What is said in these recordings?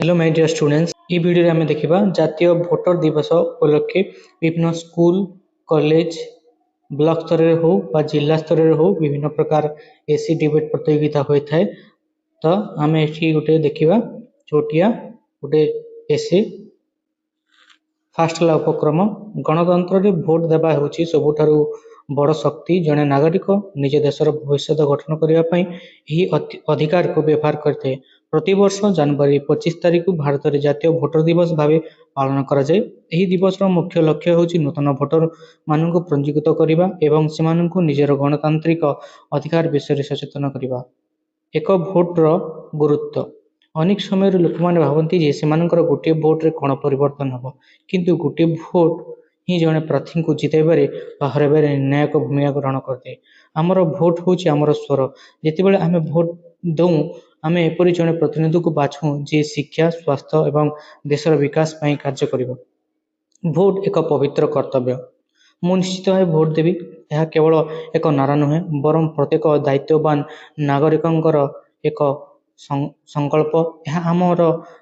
Hello my dear students ई video रे आमे देखिबा जातीय भोटर दिवस उपलक्षे विभिन्न स्कूल कॉलेज ब्लॉक स्तर रे हो बा जिला स्तर रे हो विभिन्न प्रकार एसी डिबेट प्रतियोगिता होय थाए। तो आमे एठी गुटे देखिबा छोटिया गुटे एसी फास्ट ला उपक्रम गणतंत्र रे भोट देबा होची सबुठारु बड़ शक्ति जने नागरिक निज देशर भविष्य गठन करिया पई एही अधिकार को व्यवहार करते। प्रति वर्ष जनवरी 25 तारिख को भारत रे जातीय भोटर दिवस भावे पालन करा जाए। एही दिवस रो मुख्य लक्ष्य होची नूतन भोटर माननको पंजीकृत करिबा एवं सेमाननको निजर गणतांत्रिक अधिकार विषय सचेतन करिबा। एक भोट रो गुरुत्व अनेक समय लोक माने भावती जे सेमानकर गोटे भोट रे कोन परिवर्तन हबो, किंतु गोटे भोट ही जने प्रार्थी को जितेबारे बा हरेबारे निर्णायक भूमिका ग्रहण करते। हमर भोट होची हमर स्वर। जेतेबेले आमे भोट दउ आमे एपरि जने प्रतिनिधि को बाछु जे शिक्षा स्वास्थ्य एवं देशर विकास पई कार्य करिवो। भोट एक पवित्र कर्तव्य। मु निश्चित भाव भोट देवी। यह केवल एक नारा नुहे बरम प्रत्येक दायित्ववान नागरिकंकर एक संकल्प। यह आमर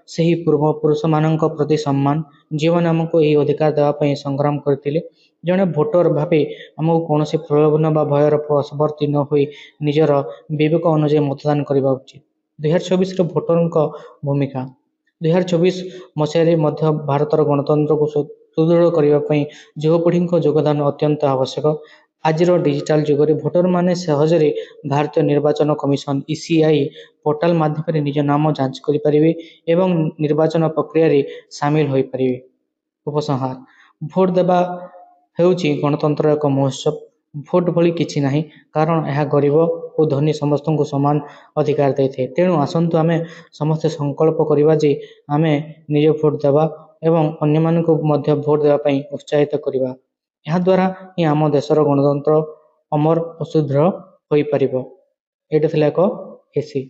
सही पूर्वपुरुष मानक प्रति सम्मान जीवन आमको यही अधिकार देवा पई संग्राम करथिले। जने भोटर भावे आमको कौनसी प्रलोभन बा भयर वशवर्ती न होई निजर विवेक अनुसार मतदान करबा उचित। 2024 रो भोटरଙ୍କ भूमिका 2024 मसियारे मध्य भारतर गणतंत्र को सुदृढ़ करबा पई युवपीढ़ीଙ୍କ योगदान अत्यंत आवश्यक। आजिर डिजिटल जुग रे भोटर माने सहजरे भारतीय निर्वाचन कमिशन ईसीआई पोर्टल माध्यम निज नाम जांच करि परिबे एवं निर्वाचन प्रक्रिया रे शामिल होई परिबे। उपसंहार भोट देबा हेउची गणतंत्र एक महोत्सव। भोट भली किछि नाही कारण यह गरीब और धनी समस्त को समान अधिकार देते। तेणु आसंतु आमे समस्त संकल्प करिबा जे आमे निज भोट देबा एवं अन्य मान को मध्य भोट देबा पई उत्साहित करिबा। यह द्वारा ही आम देशर गणतंत्र अमर और सुदृढ़ होई परिबो। एटा थिला एक एसी।